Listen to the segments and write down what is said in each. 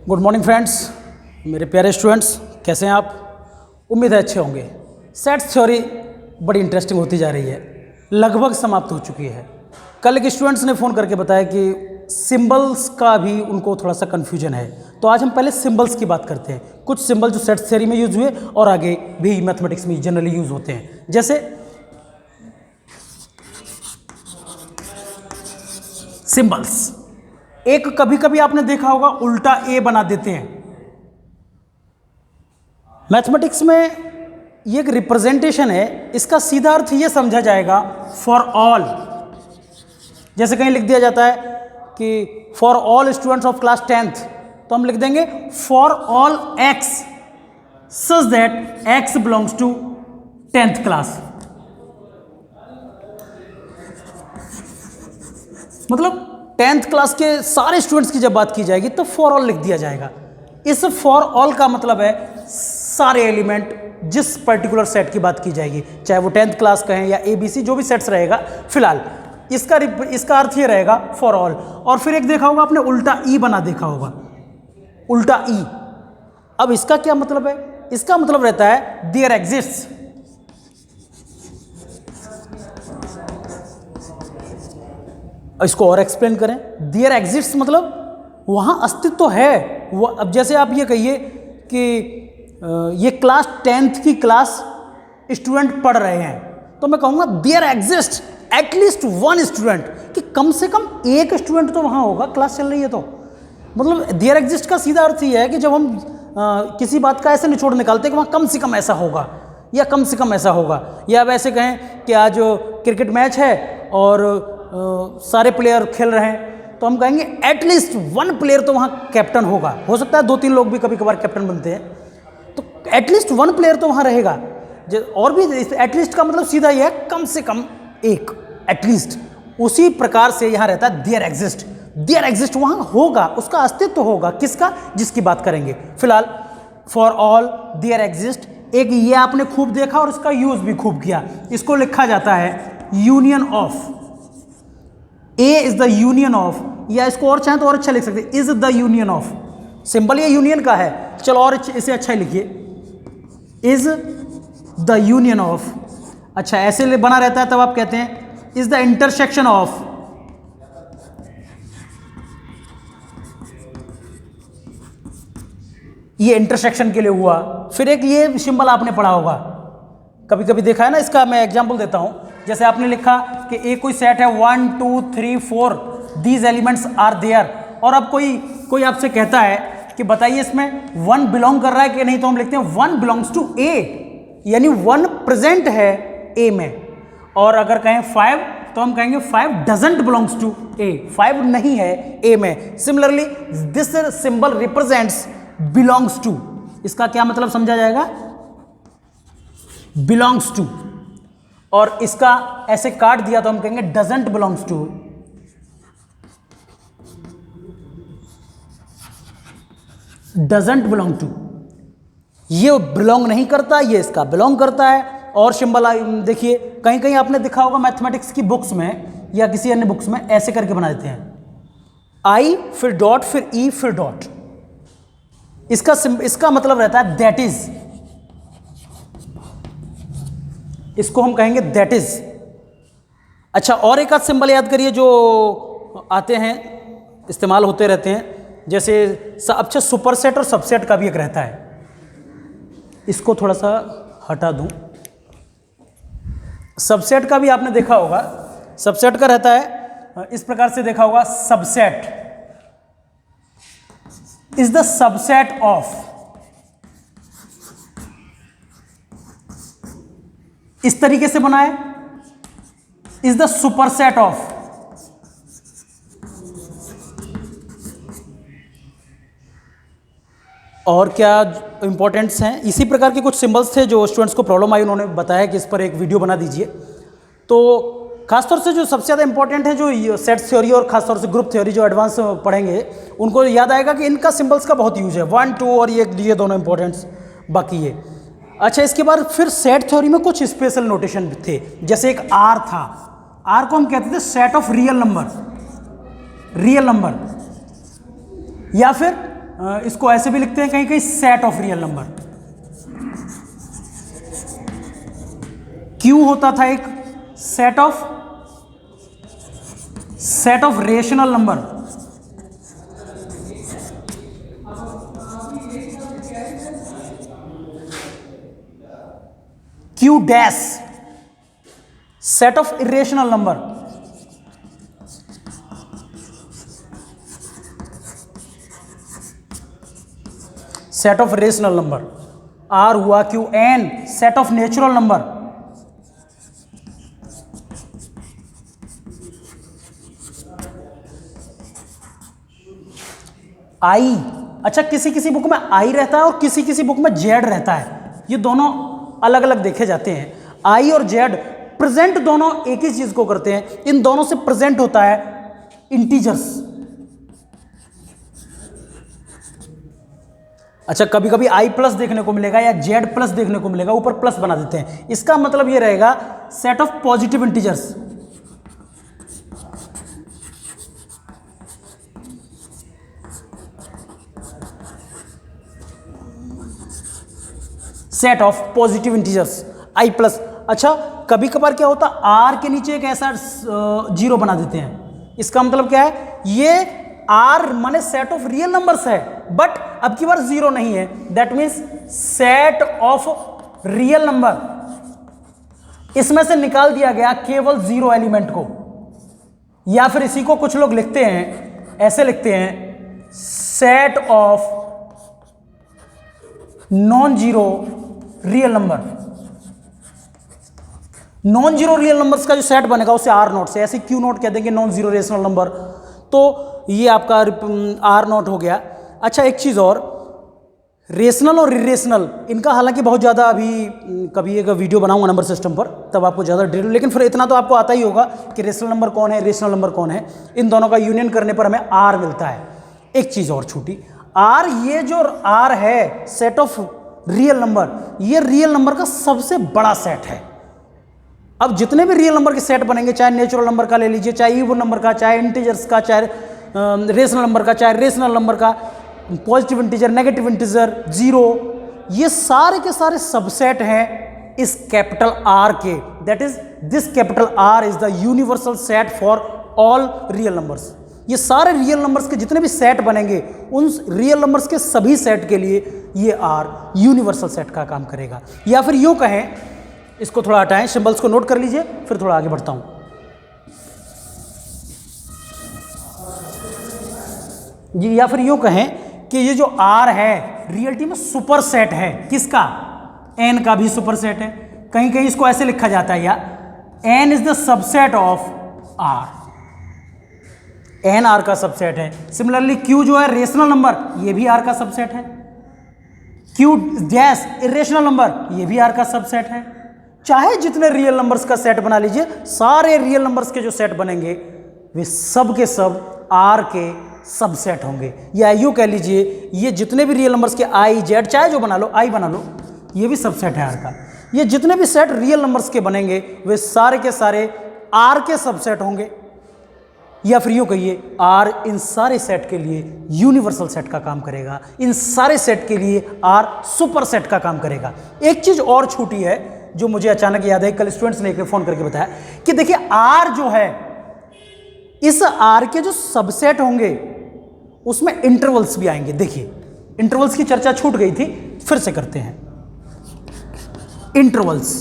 Good morning friends, मेरे प्यारे students, कैसे हैं आप? उम्मीद है अच्छे होंगे। सेट्स थ्योरी बड़ी इंटरेस्टिंग होती जा रही है, लगभग समाप्त हो चुकी है। कल एक स्टूडेंट्स ने फ़ोन करके बताया कि सिंबल्स का भी उनको थोड़ा सा कन्फ्यूजन है, तो आज हम पहले सिंबल्स की बात करते हैं। कुछ सिंबल जो सेट्स थ्योरी में यूज़ हुए और आगे भी मैथमेटिक्स में जनरली यूज़ होते हैं। जैसे सिंबल्स, एक कभी कभी आपने देखा होगा उल्टा ए बना देते हैं। मैथमेटिक्स में ये एक रिप्रेजेंटेशन है, इसका सीधा अर्थ ये समझा जाएगा फॉर ऑल। जैसे कहीं लिख दिया जाता है कि for all students of class 10th, तो हम लिख देंगे for all X such that X belongs to 10th class. मतलब 10th क्लास के सारे स्टूडेंट्स की जब बात की जाएगी तो फॉर ऑल लिख दिया जाएगा। इस फॉर ऑल का मतलब है सारे एलिमेंट जिस पर्टिकुलर सेट की बात की जाएगी, चाहे वो 10th क्लास का है या ABC, जो भी सेट्स रहेगा फिलहाल इसका अर्थ ये रहेगा फॉर ऑल। और फिर एक देखा होगा आपने उल्टा ई बना देखा होगा, उल्टा ई। अब इसका क्या मतलब है? इसका मतलब रहता है देयर एग्जिस्ट्स। इसको और एक्सप्लेन करें, देयर एग्जिस्ट्स मतलब वहां अस्तित्व है। वो अब जैसे आप ये कहिए कि ये क्लास 10th की क्लास स्टूडेंट पढ़ रहे हैं, तो मैं कहूँगा there exist at least one student, कि कम से कम एक स्टूडेंट तो वहाँ होगा, क्लास चल रही है तो। मतलब देयर एग्जिस्ट का सीधा अर्थ ये है कि जब हम किसी बात का ऐसे निचोड़ निकालते हैं कि वहाँ कम से कम ऐसा होगा या कम से कम ऐसा होगा, या अब ऐसे कहें कि आज क्रिकेट मैच है और सारे प्लेयर खेल रहे हैं, तो हम कहेंगे एटलीस्ट वन प्लेयर तो वहाँ कैप्टन होगा। हो सकता है 2-3 लोग भी कभी कभार कैप्टन बनते हैं, तो एटलीस्ट वन प्लेयर तो वहाँ रहेगा। और भी एटलीस्ट का मतलब सीधा यह है कम से कम एक, एटलीस्ट। उसी प्रकार से यहाँ रहता है देयर एग्जिस्ट। देयर एग्जिस्ट वहाँ होगा, उसका अस्तित्व होगा। किसका? जिसकी बात करेंगे फिलहाल। फॉर ऑल देयर एग्जिस्ट, एक ये आपने खूब देखा और इसका यूज भी खूब किया। इसको लिखा जाता है union of. A is the union of, या इसको और चाहें तो और अच्छा लिख सकते हैं, is the union of. Symbol ये यूनियन का है, चलो और इसे अच्छा ही लिखिए, इज द यूनियन ऑफ। अच्छा, ऐसे बना रहता है तब आप कहते हैं इज द इंटरसेक्शन ऑफ। ये इंटरसेक्शन के लिए हुआ। फिर एक ये सिंबल आपने पढ़ा होगा, कभी कभी देखा है ना, इसका मैं एग्जांपल देता हूं। जैसे आपने लिखा कि एक कोई सेट है 1 2 3 4 दीज एलिमेंट्स आर देयर, और अब कोई आपसे कहता है कि बताइए इसमें 1 बिलोंग कर रहा है कि नहीं, तो हम लिखते हैं 1 बिलोंग्स टू ए, यानी 1 प्रेजेंट है ए में। और अगर कहें 5, तो हम कहेंगे 5 डजंट बिलोंग्स टू ए, 5 नहीं है ए में। Similarly this symbol represents belongs to. इसका क्या मतलब समझा जाएगा? Belongs to. और इसका ऐसे काट दिया तो हम कहेंगे doesn't belongs to. Doesn't belong to, ये बिलोंग नहीं करता, ये इसका बिलोंग करता है। और सिंबल देखिए, कहीं कहीं आपने देखा होगा मैथमेटिक्स की बुक्स में या किसी अन्य बुक्स में ऐसे करके बना देते हैं, आई फिर डॉट फिर ई फिर डॉट। इसका मतलब रहता है दैट इज। इसको हम कहेंगे दैट इज। अच्छा, और एक आध सिंबल याद करिए जो आते हैं, इस्तेमाल होते रहते हैं। जैसे अच्छा, सुपरसेट और सबसेट का भी एक रहता है, इसको थोड़ा सा हटा दूं। सबसेट का भी आपने देखा होगा, सबसेट का रहता है इस प्रकार से, देखा होगा subset is the subset of. इस तरीके से बना है, इज द सुपरसेट ऑफ। और क्या इंपॉर्टेंट्स हैं, इसी प्रकार के कुछ सिंबल्स थे जो स्टूडेंट्स को प्रॉब्लम आई, उन्होंने बताया कि इस पर एक वीडियो बना दीजिए। तो खासतौर से जो सबसे ज़्यादा इंपॉर्टेंट है, जो सेट थ्योरी और खासतौर से ग्रुप थ्योरी जो एडवांस पढ़ेंगे, उनको याद आएगा कि इनका सिंबल्स का बहुत यूज है। 1 2 और ये दोनों इंपॉर्टेंट्स, बाकी ये। अच्छा, इसके बाद फिर सेट थ्योरी में कुछ स्पेशल नोटेशन थे। जैसे एक आर था, आर को हम कहते थे सेट ऑफ रियल नंबर, या फिर इसको ऐसे भी लिखते हैं कहीं कहीं set of real number. Q होता था एक set of rational number. Q dash set of irrational number. Set of rational number. R हुआ Q। N set of natural number. I, अच्छा किसी किसी बुक में I रहता है और किसी किसी बुक में Z रहता है, ये दोनों अलग अलग देखे जाते हैं। I और Z प्रेजेंट दोनों एक ही चीज को करते हैं, इन दोनों से प्रेजेंट होता है इंटीजर्स। अच्छा कभी कभी I प्लस देखने को मिलेगा या Z प्लस देखने को मिलेगा, ऊपर प्लस बना देते हैं, इसका मतलब ये रहेगा set of positive integers. Set of positive integers I plus. अच्छा कभी कभार क्या होता है R के नीचे एक ऐसा जीरो बना देते हैं, इसका मतलब क्या है, ये R माने सेट ऑफ रियल नंबर्स है, बट अब की बार जीरो नहीं है, that means set of real number. इसमें से निकाल दिया गया केवल जीरो एलिमेंट को, या फिर इसी को कुछ लोग लिखते हैं ऐसे लिखते हैं, set of non zero real number. Non zero real numbers का जो सेट बनेगा उसे R नोट से, ऐसे Q नोट कह देंगे नॉन जीरो रेशनल नंबर, तो ये आपका R नोट हो गया। अच्छा एक चीज और, रेशनल और इरेशनल इनका हालांकि बहुत ज़्यादा अभी कभी एक वीडियो बनाऊंगा नंबर सिस्टम पर, तब आपको ज़्यादा डिटेल, लेकिन फिर इतना तो आपको आता ही होगा कि रेशनल नंबर कौन है, रेशनल नंबर कौन है, इन दोनों का यूनियन करने पर हमें R मिलता है। एक चीज़ और छोटी, R ये जो R है सेट ऑफ रियल नंबर, ये रियल नंबर का सबसे बड़ा सेट है। अब जितने भी रियल नंबर के सेट बनेंगे, चाहे नेचुरल नंबर का ले लीजिए, चाहे इवन नंबर का, चाहे इंटीजर्स का, चाहे रेशनल नंबर का, चाहे रेशनल नंबर का, positive integer, negative integer, zero, ये सारे के सारे सबसेट हैं इस कैपिटल R के। That is this capital R is the universal set for all real numbers. ये सारे रियल नंबर्स के जितने भी सेट बनेंगे, उन रियल नंबर्स के सभी सेट के लिए ये R यूनिवर्सल सेट का काम करेगा। या फिर यूं कहें, इसको थोड़ा हटाएं, सिंबल्स को नोट कर लीजिए, फिर थोड़ा आगे बढ़ता हूं। जी, या फिर यूं कहें कि ये जो R है रियलिटी में सुपर सेट है, किसका, N का भी सुपर सेट है। कहीं कहीं इसको ऐसे लिखा जाता है, या N is the subset of R, N R का सबसेट है। सिमिलरली Q जो है रेशनल नंबर, ये भी R का सबसेट है। Q डैश इरेशनल नंबर, ये भी R का सबसेट है। चाहे जितने रियल नंबर्स का सेट बना लीजिए, सारे रियल नंबर्स के जो सेट बनेंगे वे सब के सब R के सबसेट होंगे। या यूं कह लीजिए, ये जितने भी रियल नंबर्स के I Z, चाहे जो बना लो, I बना लो, ये भी सबसेट है R का। ये जितने भी सेट रियल नंबर्स के बनेंगे वे सारे के सारे R के सबसेट होंगे। या फिर यूं कहिए, R इन सारे सेट के लिए यूनिवर्सल सेट का काम करेगा, इन सारे सेट के लिए R सुपर सेट का काम करेगा। एक चीज और छूटी है जो मुझे अचानक याद है, कल स्टूडेंट्स ने फोन करके बताया कि देखिए R जो है, इस R के जो सबसेट होंगे उसमें इंटरवल्स भी आएंगे। देखिए इंटरवल्स की चर्चा छूट गई थी, फिर से करते हैं। इंटरवल्स,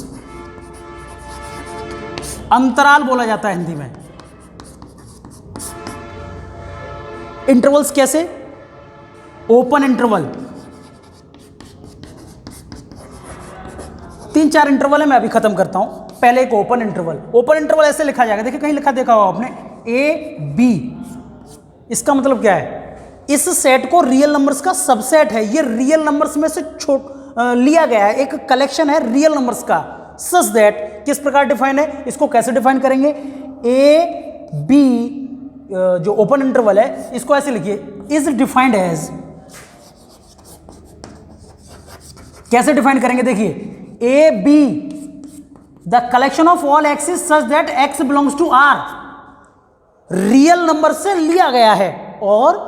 अंतराल बोला जाता है हिंदी में। इंटरवल्स कैसे, ओपन इंटरवल, 3-4 इंटरवल है, मैं अभी खत्म करता हूं। पहले एक ओपन इंटरवल। ओपन इंटरवल ऐसे लिखा जाएगा, देखिए कहीं लिखा देखा होगा आपने, A B। इसका मतलब क्या है, इस सेट को रियल नंबर्स का सबसेट है, ये रियल नंबर्स में से लिया गया है, एक कलेक्शन है रियल नंबर्स का। सच दैट, किस प्रकार डिफाइन है, इसको कैसे डिफाइन करेंगे, A B जो ओपन इंटरवल है, इसको ऐसे लिखिए, इज डिफाइंड एज, कैसे डिफाइन करेंगे, देखिए A B the collection of all X is such that X belongs to R, real number से लिया गया है और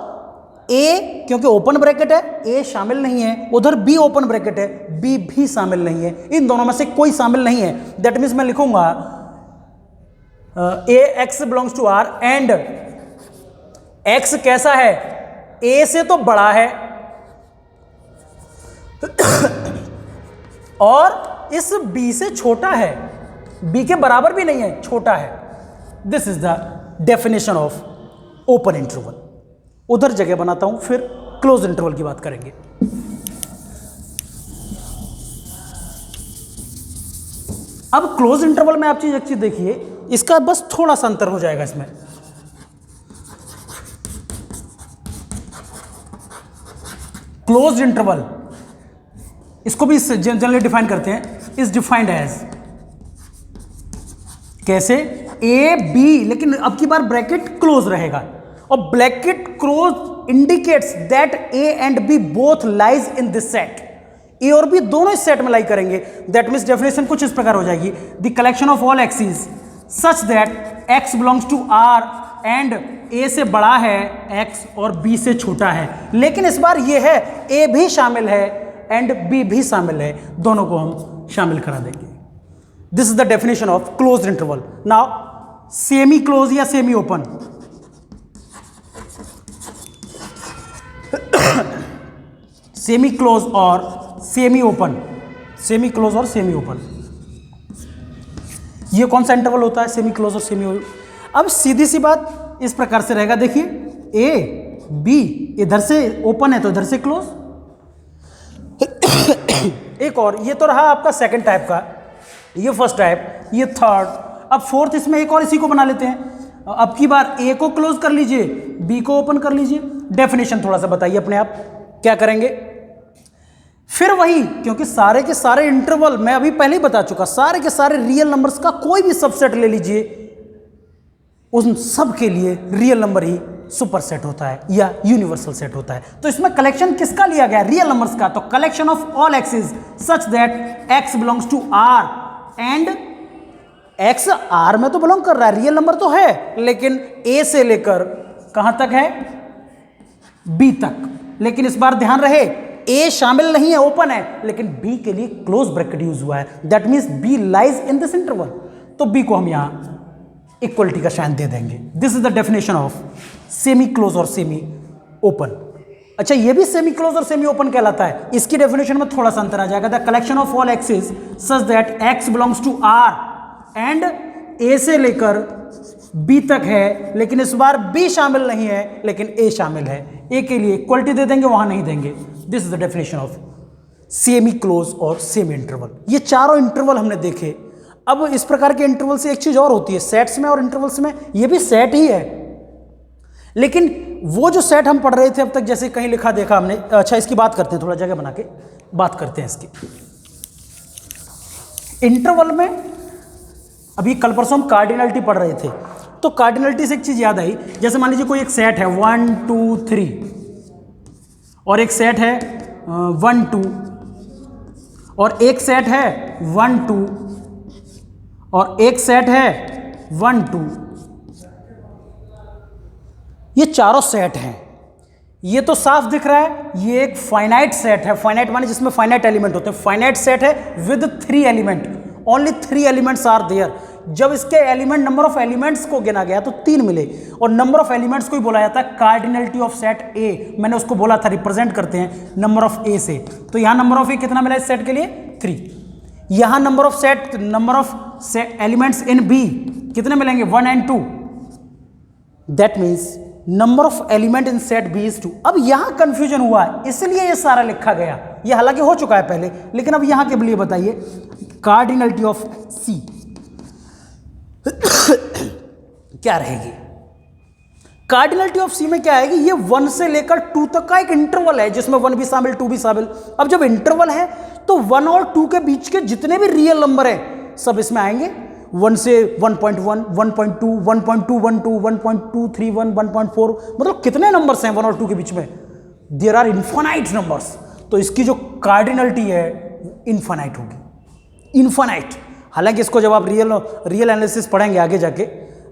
ए क्योंकि ओपन ब्रैकेट है, ए शामिल नहीं है, उधर बी ओपन ब्रैकेट है, बी भी शामिल नहीं है, इन दोनों में से कोई शामिल नहीं है। दैट मीन्स मैं लिखूंगा A X belongs to R and X कैसा है, ए से तो बड़ा है और इस बी से छोटा है, बी के बराबर भी नहीं है, छोटा है। This is the definition of open interval. उधर जगह बनाता हूं, फिर क्लोज इंटरवल की बात करेंगे। अब क्लोज इंटरवल में आप चीज एक चीज देखिए, इसका बस थोड़ा सा अंतर हो जाएगा इसमें। क्लोज इंटरवल इसको भी जनरली डिफाइन करते हैं, इज डिफाइंड एज कैसे, ए बी, लेकिन अब की बार ब्रैकेट क्लोज रहेगा और bracket close indicates that A and B both lies in this set. A और बी दोनों इस सेट में लाई करेंगे। दैट मीन्स डेफिनेशन कुछ इस प्रकार हो जाएगी, the collection of all axis such that X belongs to R and A से बड़ा है एक्स और बी से छोटा है। लेकिन इस बार ये है ए भी शामिल है एंड बी भी शामिल है, दोनों को हम शामिल करा देंगे। This is the definition of close interval. Now semi close या सेमी ओपन, सेमी क्लोज और सेमी ओपन, सेमी क्लोज और सेमी ओपन, ये कौन सा इंटरवल होता है, सेमी क्लोज और सेमी ओपन। अब सीधी सी बात इस प्रकार से रहेगा, देखिए ए बी इधर से ओपन है तो इधर से क्लोज। एक और, ये तो रहा आपका सेकंड टाइप का, ये फर्स्ट टाइप, ये थर्ड। अब फोर्थ इसमें एक और इसी को बना लेते हैं। अब की बार ए को क्लोज कर लीजिए, बी को ओपन कर लीजिए। डेफिनेशन थोड़ा सा बताइए अपने आप क्या करेंगे। फिर वही, क्योंकि सारे के सारे इंटरवल मैं अभी पहले ही बता चुका, सारे के सारे रियल नंबर्स का कोई भी सबसेट ले लीजिए, उन सब के लिए रियल नंबर ही सुपर सेट होता है या यूनिवर्सल सेट होता है। तो इसमें कलेक्शन किसका लिया गया, रियल नंबर्स का। तो collection of all axis such that X belongs to R and X R में तो बिलोंग कर रहा है, रियल नंबर तो है, लेकिन ए से लेकर कहां तक है, बी तक। लेकिन इस बार ध्यान रहे ए शामिल नहीं है, ओपन है, लेकिन बी के लिए क्लोज ब्रैकेट यूज हुआ है। That means B lies in this interval, तो बी को हम यहां इक्वलिटी का साइन दे देंगे। This is the definition of semi close और सेमी ओपन। अच्छा, ये भी सेमी क्लोज और सेमी ओपन कहलाता है। इसकी डेफिनेशन में थोड़ा सा अंतर आ जाएगा। The collection of all axis such that X belongs to R and A से लेकर बी तक है, लेकिन इस बार बी शामिल नहीं है, लेकिन ए शामिल है। ए के लिए इक्वलिटी दे देंगे, वहां नहीं देंगे। This is the definition of semi close और सेमी इंटरवल। ये चारों इंटरवल हमने देखे। अब इस प्रकार के इंटरवल से एक चीज और होती है सेट्स में और इंटरवल्स में, ये भी सेट ही है, लेकिन वो जो सेट हम पढ़ रहे थे अब तक, जैसे कहीं लिखा देखा हमने। अच्छा, इसकी बात करते हैं, थोड़ा जगह बना के बात करते हैं इसकी। इंटरवल में अभी कल परसों हम कार्डिनलिटी पढ़ रहे थे, तो कार्डिनलिटी से एक चीज याद आई। जैसे मान लीजिए कोई एक सेट है 1 2 3 और एक सेट है 1 2 और एक सेट है 1 2 और एक सेट है 1 2। ये चारों सेट हैं। ये तो साफ दिख रहा है, ये एक फाइनाइट सेट है। फाइनाइट माने जिसमें फाइनाइट एलिमेंट होते हैं। फाइनाइट सेट है with 3 element, only 3 elements are there. जब इसके एलिमेंट, नंबर ऑफ एलिमेंट्स को गिना गया तो 3 मिले, और नंबर ऑफ एलिमेंट्स को ही बोला जाता है कार्डिनलिटी ऑफ सेट ए। मैंने उसको बोला था, रिप्रेजेंट करते हैं नंबर ऑफ ए से। तो यहां नंबर ऑफ ए कितना मिला इस सेट के लिए, 3। यहां number of set, number of elements in B कितने मिलेंगे, 1 and 2। That means number of element in set B is 2। अब यहां कंफ्यूजन हुआ है, इसलिए ये सारा लिखा गया। ये हालांकि हो चुका है पहले, लेकिन अब यहां के लिए बताइए कार्डिनलिटी ऑफ सी क्या रहेगी। कार्डिनलिटी ऑफ सी में क्या आएगी, ये 1 से लेकर 2 तक का एक इंटरवल है, जिसमें 1 भी शामिल 2 भी शामिल। अब जब इंटरवल है तो 1 और 2 के बीच के जितने भी रियल नंबर हैं सब इसमें आएंगे। 1 से 1.1, 1.2, 1.212, 1.231, 1.4, मतलब कितने नंबर्स हैं 1 और 2 के बीच में, देयर आर इन्फिनाइट नंबर्स। तो इसकी जो कार्डिनलिटी है इन्फिनाइट होगी, इन्फिनाइट। हालांकि इसको जब आप रियल एनालिसिस पढ़ेंगे आगे जाके,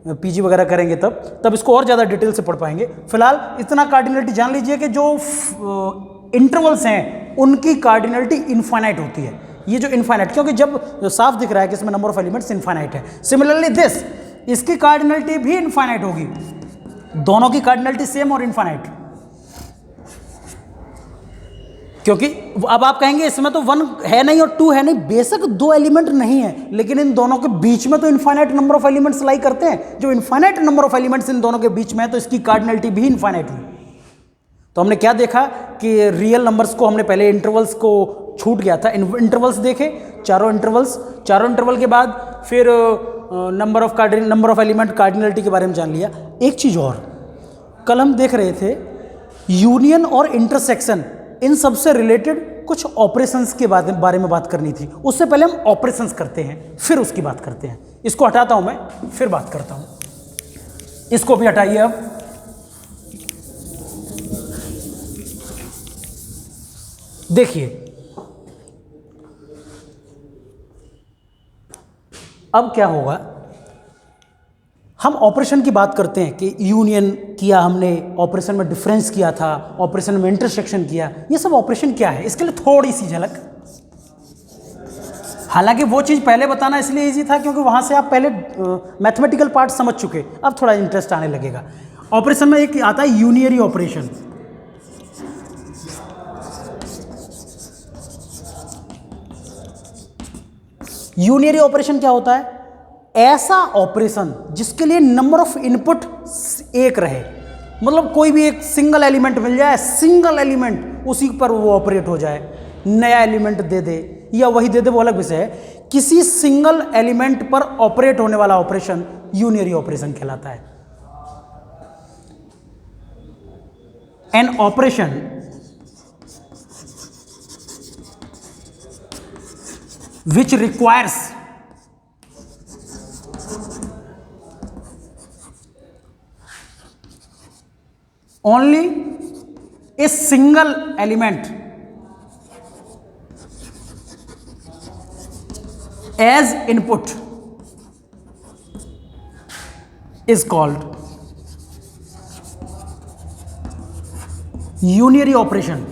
पीजी वगैरह करेंगे तब इसको और ज़्यादा डिटेल से पढ़ पाएंगे। फिलहाल इतना कार्डिनलिटी जान लीजिए कि जो इंटरवल्स हैं उनकी कार्डिनलिटी इनफाइनाइट होती है। ये जो इनफाइनाइट, क्योंकि जब साफ दिख रहा है कि इसमें नंबर ऑफ एलिमेंट्स इनफाइनाइट है। सिमिलरली दिस, इसकी कार्डिनलिटी भी इनफाइनाइट होगी, दोनों की कार्डिनलिटी सेम और इनफाइनाइट। क्योंकि अब आप कहेंगे इसमें तो 1 है नहीं और 2 है नहीं, बेशक 2 एलिमेंट नहीं है, लेकिन इन दोनों के बीच में तो इनफाइनाइट नंबर ऑफ एलिमेंट्स लाई करते हैं। जो इनफाइनाइट नंबर ऑफ एलिमेंट्स इन दोनों के बीच में है तो इसकी कार्डिनलिटी भी इनफाइनाइट हुई। तो हमने क्या देखा कि रियल नंबर्स को हमने पहले इंटरवल्स को छूट गया था, इंटरवल्स देखे, चारों इंटरवल के बाद फिर नंबर ऑफ एलिमेंट कार्डिनलिटी के बारे में जान लिया। एक चीज़ और, कल हम देख रहे थे यूनियन और इंटरसेक्शन, इन सब से रिलेटेड कुछ ऑपरेशंस के बारे में बात करनी थी। उससे पहले हम ऑपरेशंस करते हैं, फिर उसकी बात करते हैं। इसको हटाता हूं मैं, फिर बात करता हूं। इसको भी हटाइए। अब देखिए, अब क्या होगा, हम ऑपरेशन की बात करते हैं कि यूनियन किया हमने, ऑपरेशन में डिफरेंस किया था, ऑपरेशन में इंटरसेक्शन किया। ये सब ऑपरेशन क्या है, इसके लिए थोड़ी सी झलक। हालांकि वो चीज़ पहले बताना इसलिए इजी था क्योंकि वहाँ से आप पहले मैथमेटिकल पार्ट समझ चुके, अब थोड़ा इंटरेस्ट आने लगेगा। ऑपरेशन में एक आता है यूनियरी ऑपरेशन। यूनियरी ऑपरेशन क्या होता है? ऐसा ऑपरेशन जिसके लिए नंबर ऑफ इनपुट एक रहे, मतलब कोई भी एक सिंगल एलिमेंट मिल जाए, सिंगल एलिमेंट, उसी पर वो ऑपरेट हो जाए। नया एलिमेंट दे दे या वही दे दे वो अलग विषय है। किसी सिंगल एलिमेंट पर ऑपरेट होने वाला ऑपरेशन यूनियरी ऑपरेशन कहलाता है। An operation which requires only a single element as input is called unary operation.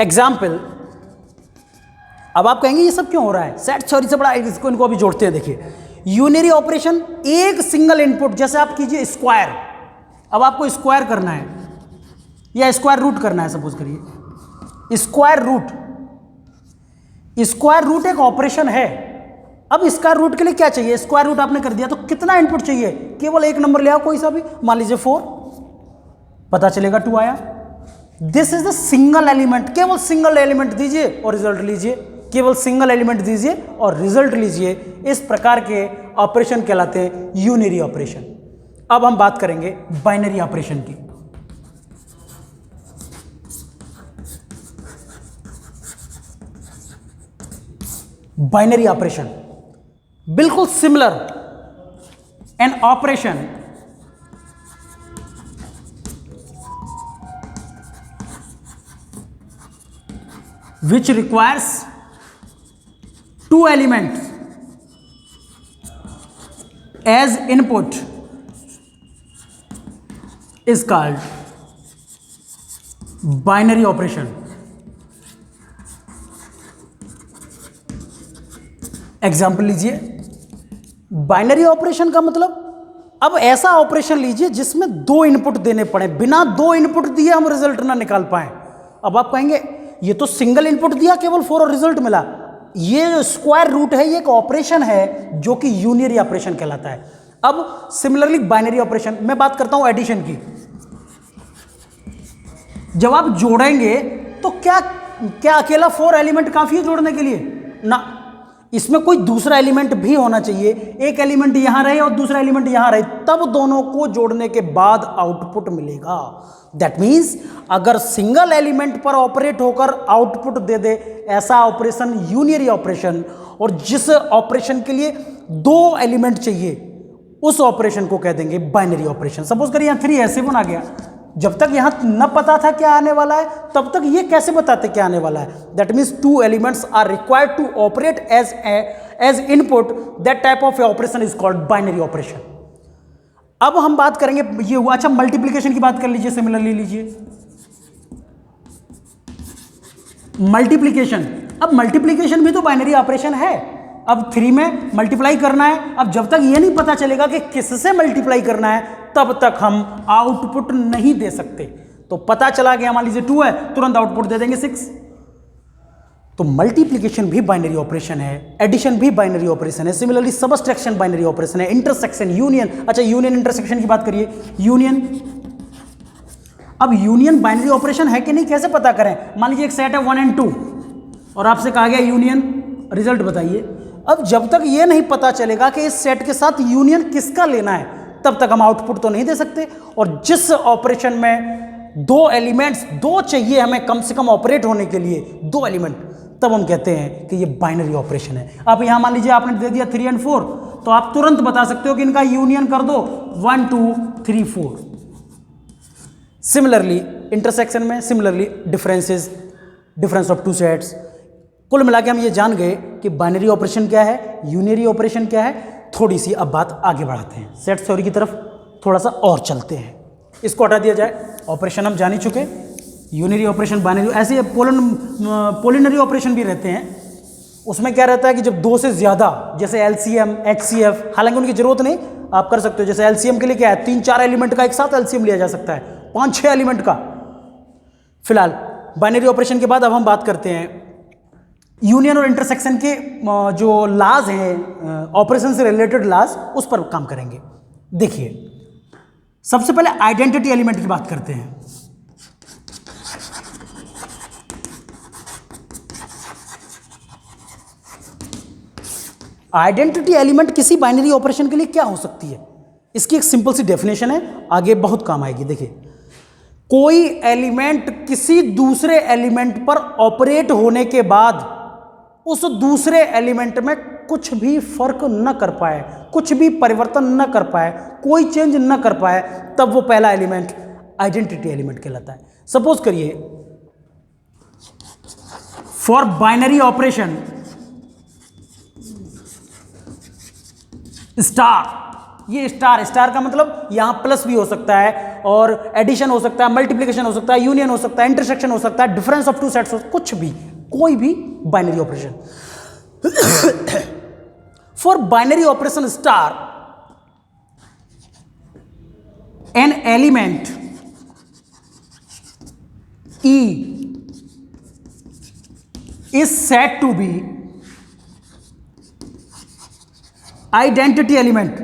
Example, अब आप कहेंगे ये सब क्यों हो रहा है, सेट थ्योरी से बड़ा, इसको इनको अभी जोड़ते हैं। देखिए, यूनियरी ऑपरेशन, एक सिंगल इनपुट, जैसे आप कीजिए स्क्वायर। अब आपको स्क्वायर करना है या स्क्वायर रूट करना है, सपोज करिए स्क्वायर रूट एक ऑपरेशन है। अब स्क्वायर रूट के लिए क्या चाहिए, स्क्वायर रूट आपने कर दिया तो कितना इनपुट चाहिए, केवल एक नंबर ले आओ कोई सा भी, मान लीजिए 4, पता चलेगा 2 आया। This is the single element, केवल सिंगल एलिमेंट दीजिए और रिजल्ट लीजिए, केवल सिंगल एलिमेंट दीजिए और रिजल्ट लीजिए। इस प्रकार के ऑपरेशन कहलाते हैं यूनियरी ऑपरेशन। अब हम बात करेंगे बाइनरी ऑपरेशन की। बाइनरी ऑपरेशन बिल्कुल similar, an operation which requires 2 elements as input is called binary operation. Example लीजिए, बाइनरी ऑपरेशन का मतलब, अब ऐसा ऑपरेशन लीजिए जिसमें 2 इनपुट देने पड़े, बिना 2 इनपुट दिए हम रिजल्ट ना निकाल पाए। अब आप कहेंगे ये तो सिंगल इनपुट दिया, केवल 4 और रिजल्ट मिला। ये जो स्क्वायर रूट है ये एक ऑपरेशन है जो कि यूनियरी ऑपरेशन कहलाता है। अब सिमिलरली बाइनरी ऑपरेशन, मैं बात करता हूं एडिशन की। जब आप जोड़ेंगे तो क्या अकेला 4 एलिमेंट काफी है जोड़ने के लिए? ना, इसमें कोई दूसरा एलिमेंट भी होना चाहिए। एक एलिमेंट यहां रहे और दूसरा एलिमेंट यहां रहे, तब दोनों को जोड़ने के बाद आउटपुट मिलेगा। दैट मीन्स अगर सिंगल एलिमेंट पर ऑपरेट होकर आउटपुट दे दे, ऐसा ऑपरेशन यूनियरी ऑपरेशन। और जिस ऑपरेशन के लिए 2 एलिमेंट चाहिए, उस ऑपरेशन को कह देंगे बाइनरी ऑपरेशन। सपोज करिए यहाँ 3 है 7 आ गया, जब तक यहाँ न पता था क्या आने वाला है, तब तक ये कैसे बताते क्या आने वाला है? That means two elements are required to operate as input, that type of operation is called binary operation. अब हम बात करेंगे ये हुआ। अच्छा, मल्टीप्लीकेशन की बात कर लीजिए, सिमिलरली लीजिए मल्टीप्लीकेशन। अब मल्टीप्लीकेशन भी तो बाइनरी ऑपरेशन है। अब 3 में मल्टीप्लाई करना है। अब जब तक ये नहीं पता चलेगा कि किससे मल्टीप्लाई करना है, तब तक हम आउटपुट नहीं दे सकते। तो पता चला गया, मान लीजिए 2 है, तुरंत आउटपुट दे देंगे 6। तो मल्टीप्लीकेशन भी बाइनरी ऑपरेशन है, एडिशन भी बाइनरी ऑपरेशन है, सिमिलरली सबट्रैक्शन बाइनरी ऑपरेशन है, इंटरसेक्शन, यूनियन। अच्छा, यूनियन इंटरसेक्शन की बात करिए। यूनियन, अब यूनियन बाइनरी ऑपरेशन है कि नहीं, कैसे पता करें? मान लीजिए एक सेट है 1 और 2 और आपसे कहा गया यूनियन, रिजल्ट बताइए। अब जब तक ये नहीं पता चलेगा कि इस सेट के साथ यूनियन किसका लेना है, तब तक हम आउटपुट तो नहीं दे सकते। और जिस ऑपरेशन में 2 एलिमेंट्स, 2 चाहिए हमें कम से कम ऑपरेट होने के लिए, 2 एलिमेंट, तब हम कहते हैं कि ये बाइनरी ऑपरेशन है। अब यहां मान लीजिए आपने दे दिया 3 और 4, तो आप तुरंत बता सकते हो कि इनका यूनियन कर दो 1 2 3 4। सिमिलरली इंटरसेक्शन में, सिमिलरली डिफरेंस ऑफ 2 सेट्स। कुल मिला के हम ये जान गए कि बाइनरी ऑपरेशन क्या है, यूनियरी ऑपरेशन क्या है। थोड़ी सी अब बात आगे बढ़ाते हैं, सेट थ्योरी की तरफ थोड़ा सा और चलते हैं। इसको हटा दिया जाए, ऑपरेशन हम जान ही चुके, यूनियरी ऑपरेशन, बाइनरी, ऐसे पोलिनरी ऑपरेशन भी रहते हैं। उसमें क्या रहता है कि जब 2 से ज़्यादा, जैसे एलसीएम, एचसीएफ, हालांकि उनकी जरूरत नहीं, आप कर सकते हो। जैसे एलसीएम के लिए क्या है, 3-4 एलिमेंट का एक साथ एलसीएम लिया जा सकता है, 5-6 एलिमेंट का। फिलहाल बाइनरी ऑपरेशन के बाद अब हम बात करते हैं यूनियन और इंटरसेक्शन के जो लॉज हैं, ऑपरेशन से रिलेटेड लॉज, उस पर काम करेंगे। देखिए, सबसे पहले आइडेंटिटी एलिमेंट की बात करते हैं। आइडेंटिटी एलिमेंट किसी बाइनरी ऑपरेशन के लिए क्या हो सकती है, इसकी एक सिंपल सी डेफिनेशन है, आगे बहुत काम आएगी। देखिए, कोई एलिमेंट किसी दूसरे एलिमेंट पर ऑपरेट होने के बाद उस दूसरे एलिमेंट में कुछ भी फर्क न कर पाए, कुछ भी परिवर्तन न कर पाए, कोई चेंज न कर पाए, तब वो पहला एलिमेंट आइडेंटिटी एलिमेंट कहलाता है। सपोज करिए, फॉर बाइनरी ऑपरेशन स्टार, ये स्टार का मतलब यहां प्लस भी हो सकता है, और एडिशन हो सकता है, मल्टीप्लिकेशन हो सकता है, यूनियन हो सकता है, इंटरसेक्शन हो सकता है, डिफरेंस ऑफ 2 सेट्स हो, कुछ भी, कोई भी binary operation. For binary operation star, an element E is said to be identity element,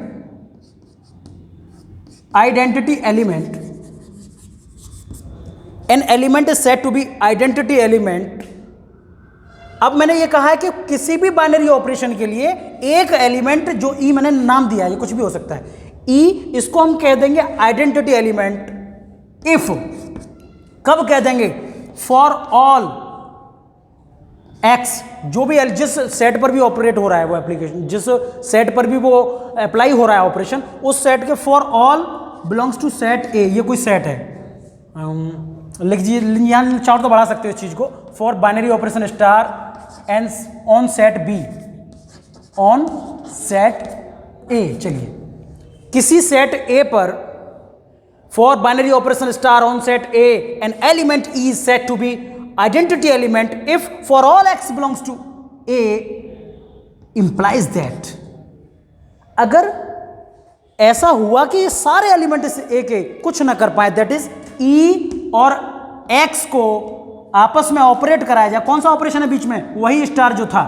an element is said to be identity element। अब मैंने ये कहा है कि किसी भी बाइनरी ऑपरेशन के लिए एक एलिमेंट, जो ई मैंने नाम दिया है, ये कुछ भी हो सकता है, ई, इसको हम कह देंगे आइडेंटिटी एलिमेंट इफ, कब कह देंगे, फॉर ऑल एक्स, जो भी जिस सेट पर भी ऑपरेट हो रहा है वो एप्लीकेशन, जिस सेट पर भी वो अप्लाई हो रहा है ऑपरेशन, उस सेट के for all belongs to set A. ये कोई सेट है, लिख दीजिए, यहाँ चार्ट तो बढ़ा सकते हो इस चीज को। For binary operation star and on set B, on set A. चलिए, किसी सेट ए पर for binary operation star on set A, an element E is set to be identity element if for all x belongs to A implies that, अगर ऐसा हुआ कि सारे element इस A के कुछ ना कर पाए, दैट इज E और X को आपस में ऑपरेट कराया जाए। कौन सा ऑपरेशन है बीच में, वही स्टार जो था,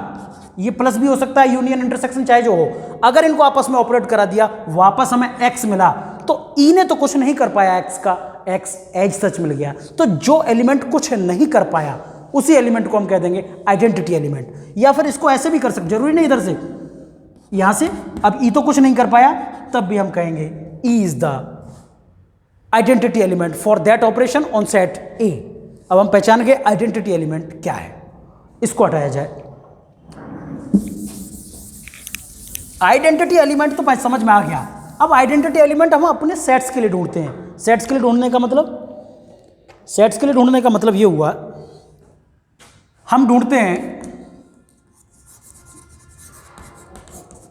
ये प्लस भी हो सकता है, यूनियन इंटरसेक्शन चाहे जो हो, अगर इनको आपस में ऑपरेट करा दिया, वापस हमें X मिला, तो E ने तो कुछ नहीं कर पाया, X का X एज सच मिल गया। तो जो एलिमेंट कुछ नहीं कर पाया, उसी एलिमेंट को हम कह देंगे आइडेंटिटी एलिमेंट। या फिर इसको ऐसे भी कर सकते, जरूरी नहीं इधर से, यहां से, अब E तो कुछ नहीं कर पाया, तब भी हम कहेंगे E is the identity element for that operation on set A। अब हम पहचान गए आइडेंटिटी एलिमेंट क्या है, इसको हटाया जाए। आइडेंटिटी एलिमेंट तो समझ में आ गया। अब आइडेंटिटी एलिमेंट हम अपने सेट्स के लिए ढूंढते हैं। सेट्स के लिए ढूंढने का मतलब, सेट्स के लिए ढूंढने का मतलब ये हुआ, हम ढूंढते हैं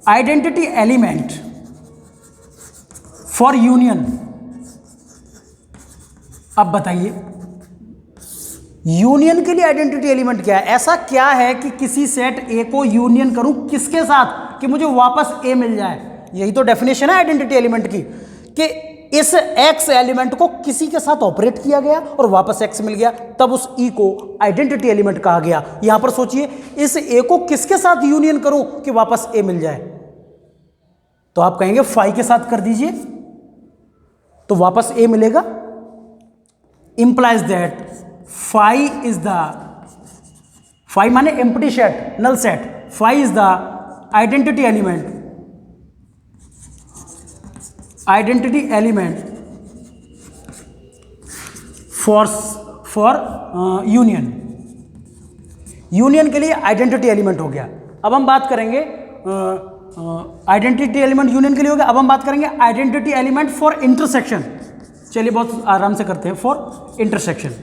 आइडेंटिटी एलिमेंट फॉर यूनियन। अब बताइए यूनियन के लिए आइडेंटिटी एलिमेंट क्या है? ऐसा क्या है कि किसी सेट ए को यूनियन करूं किसके साथ कि मुझे वापस ए मिल जाए? यही तो डेफिनेशन है आइडेंटिटी एलिमेंट की, कि इस एक्स एलिमेंट को किसी के साथ ऑपरेट किया गया और वापस एक्स मिल गया, तब उस ई को आइडेंटिटी एलिमेंट कहा गया। यहां पर सोचिए, इस ए को किसके साथ यूनियन करूं कि वापस ए मिल जाए? तो आप कहेंगे फाई के साथ कर दीजिए तो वापस ए मिलेगा। Implies that phi is the, phi माने empty set, null set, phi is the identity element, identity element for union. Union के लिए आइडेंटिटी एलिमेंट हो गया। अब हम बात करेंगे आइडेंटिटी एलिमेंट यूनियन के लिए हो गया। अब हम बात करेंगे आइडेंटिटी एलिमेंट फॉर इंटरसेक्शन। चलिए बहुत आराम से करते हैं, फॉर इंटरसेक्शन।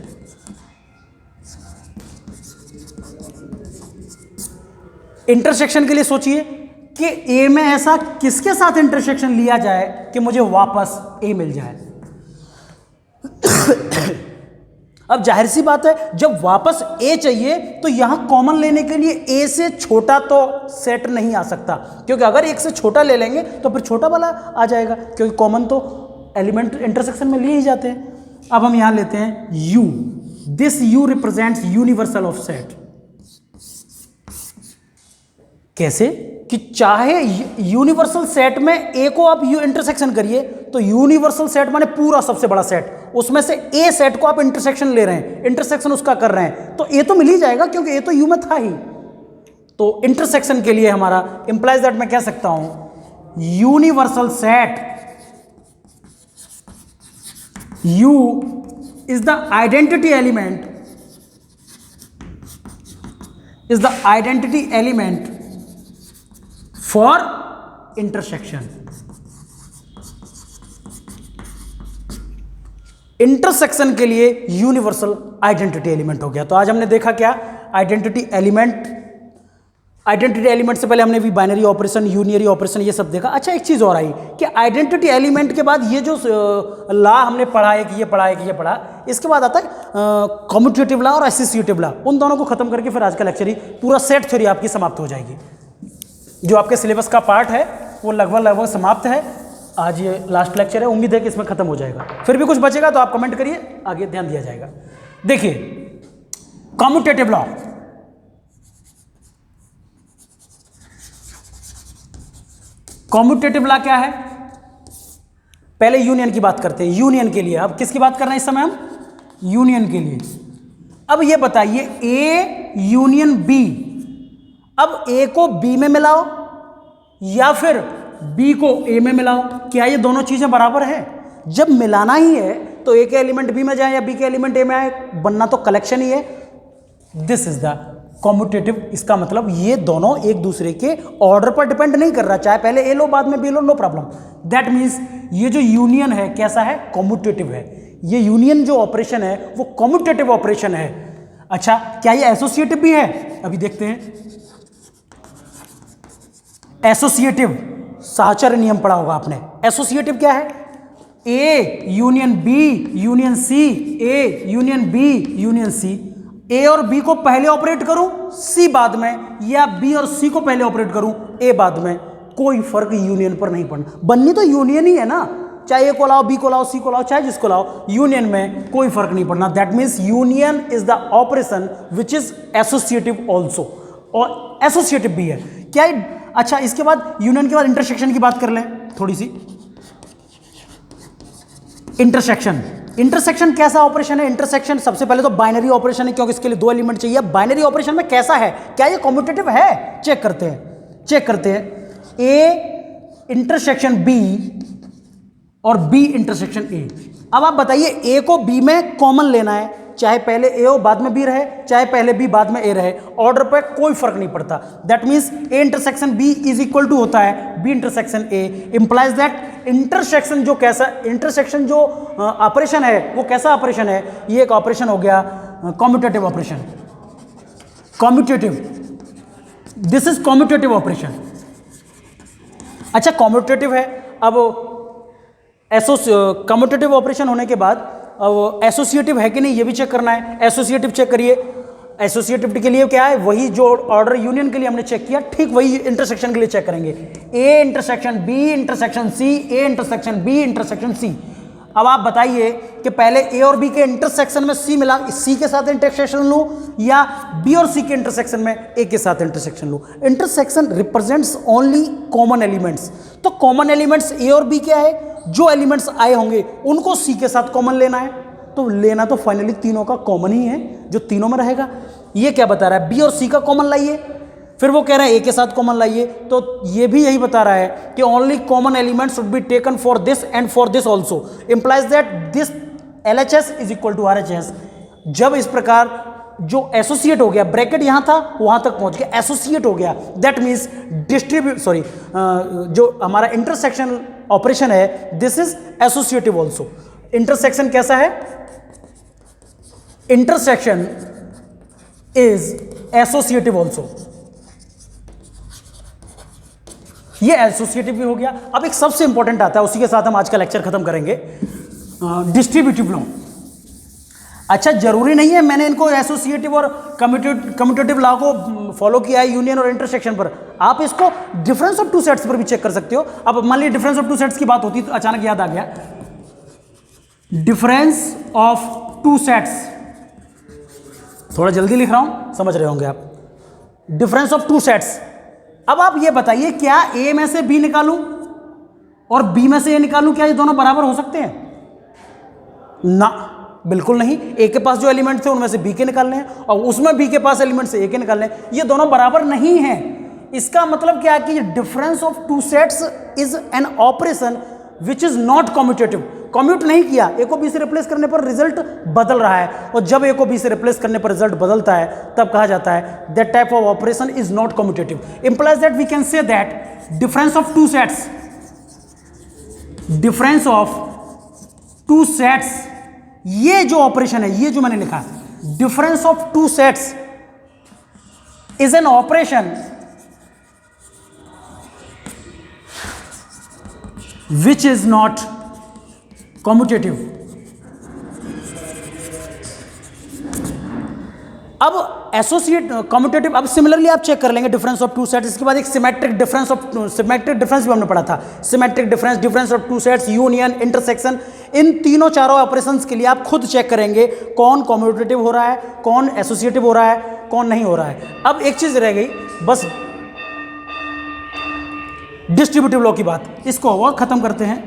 इंटरसेक्शन के लिए सोचिए कि ए में ऐसा किसके साथ इंटरसेक्शन लिया जाए कि मुझे वापस ए मिल जाए। अब जाहिर सी बात है, जब वापस ए चाहिए तो यहां कॉमन लेने के लिए ए से छोटा तो सेट नहीं आ सकता, क्योंकि अगर एक से छोटा ले लेंगे तो फिर छोटा वाला आ जाएगा, क्योंकि कॉमन तो एलिमेंट इंटरसेक्शन में लिए ही जाते हैं। अब हम यहां लेते हैं you. This you represents universal of set. कैसे? कि चाहे यूनिवर्सल सेट में ए को आप यू इंटरसेक्शन करिए तो यूनिवर्सल सेट माने पूरा सबसे बड़ा सेट, उसमें से ए सेट को आप इंटरसेक्शन ले रहे हैं, इंटरसेक्शन उसका कर रहे हैं, तो ए तो मिल ही जाएगा क्योंकि ए तो यू में था ही। तो इंटरसेक्शन के लिए हमारा इंप्लाइज दैट मैं कह सकता हूं universal set you is the identity element, is the identity element for intersection. Intersection के लिए यूनिवर्सल आइडेंटिटी एलिमेंट हो गया। तो आज हमने देखा क्या? Identity element. आइडेंटिटी एलिमेंट से पहले हमने भी बाइनरी ऑपरेशन, यूनियरी ऑपरेशन, ये सब देखा। अच्छा, एक चीज और आई कि आइडेंटिटी एलिमेंट के बाद ये जो लॉ हमने पढ़ा है कि ये पढ़ा है कि ये पढ़ा, इसके बाद आता है कम्यूटेटिव लॉ और एसोसिएटिव लॉ। उन दोनों को खत्म करके फिर आज का लेक्चर ही पूरा सेट थ्योरी आपकी समाप्त हो जाएगी। जो आपके सिलेबस का पार्ट है वो लगभग समाप्त है। आज ये लास्ट लेक्चर है, उम्मीद है कि इसमें खत्म हो जाएगा। फिर भी कुछ बचेगा तो आप कमेंट करिए, आगे ध्यान दिया जाएगा। देखिए कम्यूटेटिव लॉ। कम्यूटेटिव लॉ क्या है? पहले यूनियन की बात करते हैं। यूनियन के लिए अब किसकी बात कर रहे हैं इस समय हम? यूनियन के लिए। अब ये बताइए ए यूनियन बी, अब ए को बी में मिलाओ या फिर बी को ए में मिलाओ, क्या ये दोनों चीजें बराबर है? जब मिलाना ही है तो ए के एलिमेंट बी में जाए या बी के एलिमेंट ए में आए, बनना तो कलेक्शन ही है। This is the commutative. इसका मतलब ये दोनों एक दूसरे के ऑर्डर पर डिपेंड नहीं कर रहा, चाहे पहले ए लो बाद में बी लो, नो प्रॉब्लम। दैट मीन्स ये जो यूनियन है कैसा है? कम्यूटेटिव है। ये यूनियन जो ऑपरेशन है वो कम्यूटेटिव ऑपरेशन है। अच्छा, क्या ये एसोसिएटिव भी है? अभी देखते हैं। एसोसिएटिव साहचर्य नियम पढ़ा होगा आपने। एसोसिएटिव क्या है? A union B union C, A union B union C. A और बी को पहले ऑपरेट करूं, सी बाद में, या बी और सी को पहले ऑपरेट करूं, ए बाद में, कोई फर्क यूनियन पर नहीं पड़ना। बननी तो यूनियन ही है ना, चाहे ए को लाओ, बी को लाओ, सी को लाओ, चाहे जिसको लाओ, यूनियन में कोई फर्क नहीं पड़ना। That means union is the operation which is associative also, और एसोसिएटिव भी है। क्या अच्छा, इसके बाद यूनियन के बाद इंटरसेक्शन की बात कर लें थोड़ी सी। इंटरसेक्शन, इंटरसेक्शन कैसा ऑपरेशन है? इंटरसेक्शन सबसे पहले तो बाइनरी ऑपरेशन है, क्योंकि इसके लिए दो एलिमेंट चाहिए। बाइनरी ऑपरेशन में कैसा है? क्या ये कम्यूटेटिव है? चेक करते हैं। ए इंटरसेक्शन बी और बी इंटरसेक्शन ए। अब आप बताइए, ए को बी में कॉमन लेना है, चाहे पहले ए हो बाद में बी रहे, चाहे पहले बी बाद में ए रहे, ऑर्डर पे कोई फर्क नहीं पड़ता। That means A intersection B is equal to होता है B intersection A, implies that intersection जो कैसा इंटरसेक्शन जो ऑपरेशन है वो कैसा ऑपरेशन है, ये एक ऑपरेशन हो गया commutative operation, commutative, this is commutative operation. अच्छा कॉम्यूटेटिव है, अब कम्यूटेटिव ऑपरेशन होने के बाद अब एसोसिएटिव है कि नहीं ये भी चेक करना है। एसोसिएटिव चेक करिए, एसोसिएटिव के लिए क्या है, वही जो ऑर्डर यूनियन के लिए हमने चेक किया ठीक वही इंटरसेक्शन के लिए चेक करेंगे। A intersection B intersection C, A intersection B intersection C. अब आप बताइए कि पहले ए और बी के इंटरसेक्शन में सी मिला, सी के साथ इंटरसेक्शन लूं या बी और सी के इंटरसेक्शन में ए के साथ इंटरसेक्शन लूं। Intersection represents only common elements, तो कॉमन एलिमेंट्स ए और बी क्या है, जो एलिमेंट्स आए होंगे उनको सी के साथ कॉमन लेना है, तो लेना तो फाइनली तीनों का कॉमन ही है जो तीनों में रहेगा। ये क्या बता रहा है, बी और सी का कॉमन लाइए, फिर वो कह रहे हैं ए के साथ कॉमन लाइए, तो ये भी यही बता रहा है कि only common element should be taken for this and for this also, implies that this LHS is equal to RHS। जब इस प्रकार जो एसोसिएट हो गया, ब्रैकेट यहां था वहां तक पहुंच गया, एसोसिएट हो गया, दैट मीन्स जो हमारा इंटरसेक्शन ऑपरेशन है this is associative also. Intersection कैसा है, इंटरसेक्शन इज एसोसिएटिव ऑल्सो, ये एसोसिएटिव भी हो गया। अब एक सबसे इंपॉर्टेंट आता है, उसी के साथ हम आज का लेक्चर खत्म करेंगे, डिस्ट्रीब्यूटिव लॉ। अच्छा जरूरी नहीं है मैंने इनको एसोसिएटिव और कम्यूटेटिव लॉ को फॉलो किया है यूनियन और इंटरसेक्शन पर, आप इसको डिफरेंस ऑफ टू सेट्स पर भी चेक कर सकते हो। अब मान लीजिए डिफरेंस ऑफ टू सेट्स की बात होती तो अचानक याद आ गया, डिफरेंस ऑफ टू सेट्स, थोड़ा जल्दी लिख रहा हूं समझ रहे होंगे आप, डिफरेंस ऑफ टू सेट्स। अब आप ये बताइए क्या ए में से बी निकालूं और बी में से ए निकालूं, क्या ये दोनों बराबर हो सकते हैं? ना, बिल्कुल नहीं। ए के पास जो एलिमेंट थे उनमें से बी के निकालने हैं और उसमें बी के पास एलिमेंट से ए के निकालने हैं, ये दोनों बराबर नहीं हैं। इसका मतलब क्या है कि difference of two sets is an operation which is not commutative. Commute नहीं किया, ए को बी से रिप्लेस करने पर रिजल्ट बदल रहा है, और जब ए को बी से रिप्लेस करने पर रिजल्ट बदलता है तब कहा जाता है that type of operation is not commutative. Implies that we can say that difference of two sets, difference of two sets, ये जो ऑपरेशन है, ये जो मैंने लिखा difference of two sets is an operation which is not commutative. अब associate commutative, अब similarly आप चेक कर लेंगे डिफरेंस ऑफ टू सेट्स। इसके बाद एक सिमेट्रिक डिफरेंस भी हमने पढ़ा था, symmetric difference, difference of two sets, union, intersection. इन तीनों चारों ऑपरेशंस के लिए आप खुद चेक करेंगे कौन कम्यूटेटिव हो रहा है, कौन एसोसिएटिव हो रहा है, कौन नहीं हो रहा है। अब एक चीज रह गई बस, डिस्ट्रीब्यूटिव लॉ की बात, इसको और खत्म करते हैं।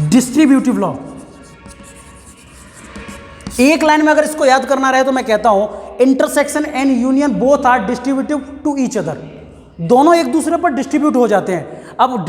डिस्ट्रीब्यूटिव लॉ, एक लाइन में अगर इसको याद करना रहे तो मैं कहता हूं intersection and union both are distributive to each other, दोनों एक दूसरे पर डिस्ट्रीब्यूट हो जाते हैं। अब